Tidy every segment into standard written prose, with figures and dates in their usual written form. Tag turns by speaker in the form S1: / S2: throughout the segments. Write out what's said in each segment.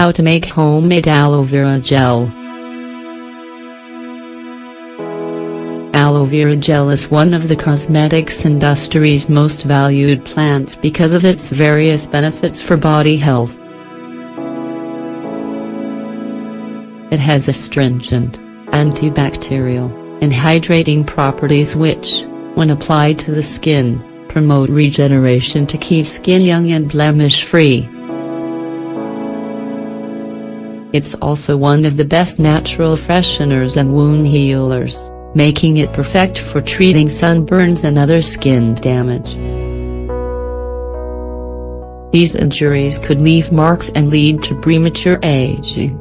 S1: How to make homemade aloe vera gel. Aloe vera gel is one of the cosmetics industry's most valued plants because of its various benefits for body health. It has astringent, antibacterial, and hydrating properties which, when applied to the skin, promote regeneration to keep skin young and blemish-free. It's also one of the best natural fresheners and wound healers, making it perfect for treating sunburns and other skin damage. These injuries could leave marks and lead to premature aging.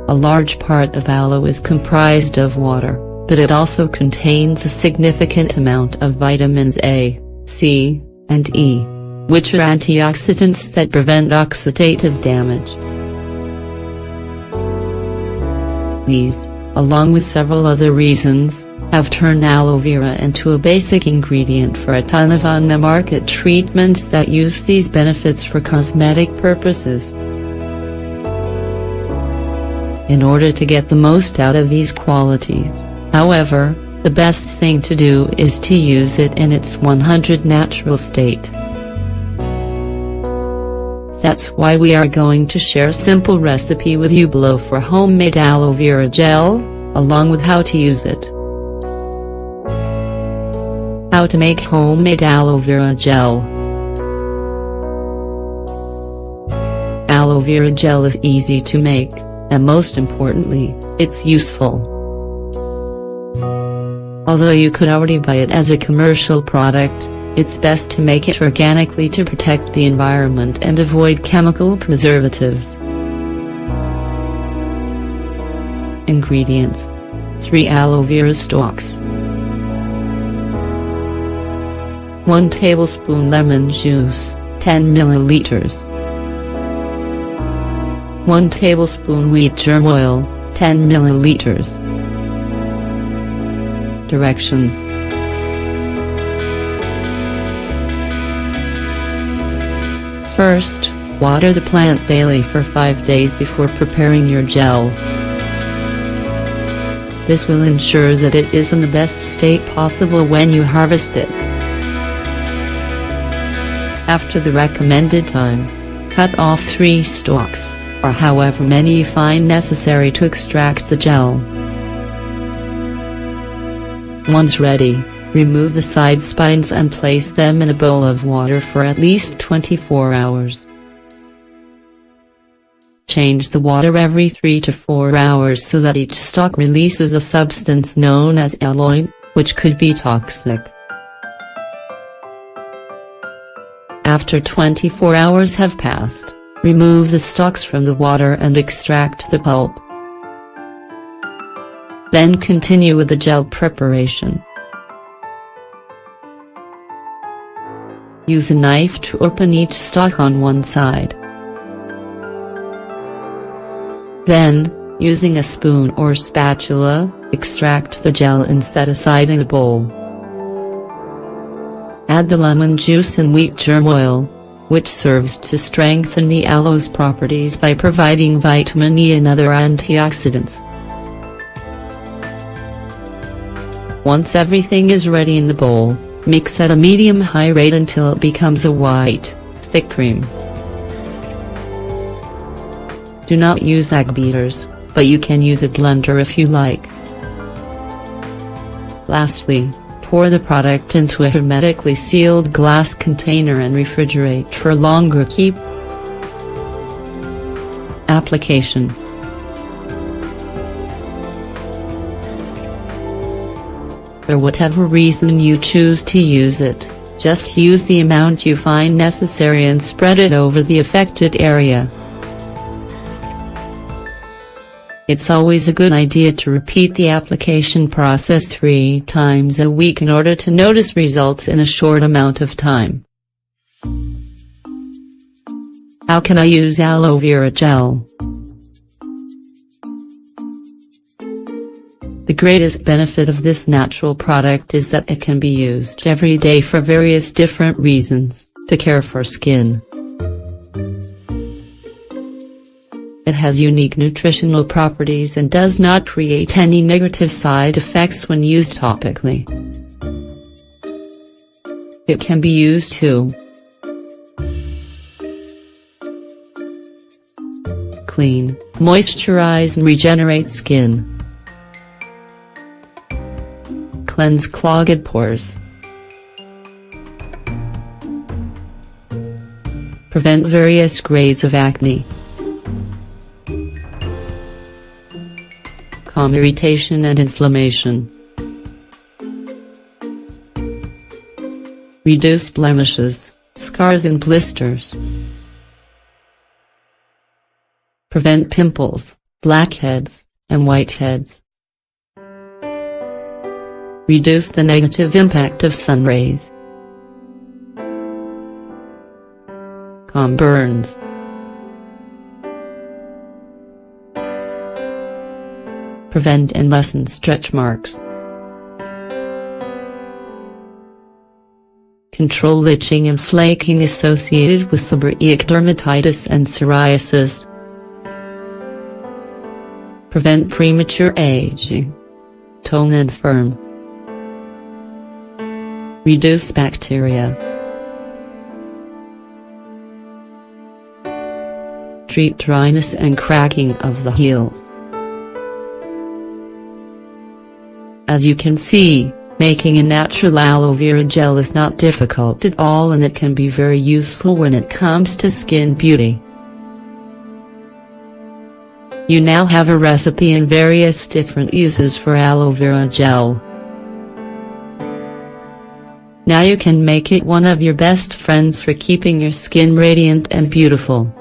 S1: A large part of aloe is comprised of water, but it also contains a significant amount of vitamins A, C, and E, which are antioxidants that prevent oxidative damage. These, along with several other reasons, have turned aloe vera into a basic ingredient for a ton of on-the-market treatments that use these benefits for cosmetic purposes. In order to get the most out of these qualities, however, the best thing to do is to use it in its 100% natural state. That's why we are going to share a simple recipe with you below for homemade aloe vera gel, along with how to use it. How to make homemade aloe vera gel. Aloe vera gel is easy to make, and most importantly, it's useful. Although you could already buy it as a commercial product, it's best to make it organically to protect the environment and avoid chemical preservatives. Ingredients: 3 aloe vera stalks, 1 tablespoon lemon juice, 10 milliliters, 1 tablespoon wheat germ oil, 10 milliliters. Directions: First, water the plant daily for 5 days before preparing your gel. This will ensure that it is in the best state possible when you harvest it. After the recommended time, cut off 3 stalks, or however many you find necessary to extract the gel. Once ready, remove the side spines and place them in a bowl of water for at least 24 hours. Change the water every 3 to 4 hours so that each stalk releases a substance known as aloe, which could be toxic. After 24 hours have passed, remove the stalks from the water and extract the pulp. Then continue with the gel preparation. Use a knife to open each stalk on one side. Then, using a spoon or spatula, extract the gel and set aside in a bowl. Add the lemon juice and wheat germ oil, which serves to strengthen the aloe's properties by providing vitamin E and other antioxidants. Once everything is ready in the bowl, mix at a medium-high rate until it becomes a white, thick cream. Do not use egg beaters, but you can use a blender if you like. Lastly, pour the product into a hermetically sealed glass container and refrigerate for longer keep. Application: For whatever reason you choose to use it, just use the amount you find necessary and spread it over the affected area. It's always a good idea to repeat the application process 3 times a week in order to notice results in a short amount of time. How can I use aloe vera gel? The greatest benefit of this natural product is that it can be used every day for various different reasons, to care for skin. It has unique nutritional properties and does not create any negative side effects when used topically. It can be used to clean, moisturize and regenerate skin, cleanse clogged pores, prevent various grades of acne, calm irritation and inflammation, reduce blemishes, scars and blisters, prevent pimples, blackheads, and whiteheads, reduce the negative impact of sun rays, calm burns, prevent and lessen stretch marks, control itching and flaking associated with seborrheic dermatitis and psoriasis, prevent premature aging, tone and firm, reduce bacteria, treat dryness and cracking of the heels. As you can see, making a natural aloe vera gel is not difficult at all, and it can be very useful when it comes to skin beauty. You now have a recipe and various different uses for aloe vera gel. Now you can make it one of your best friends for keeping your skin radiant and beautiful.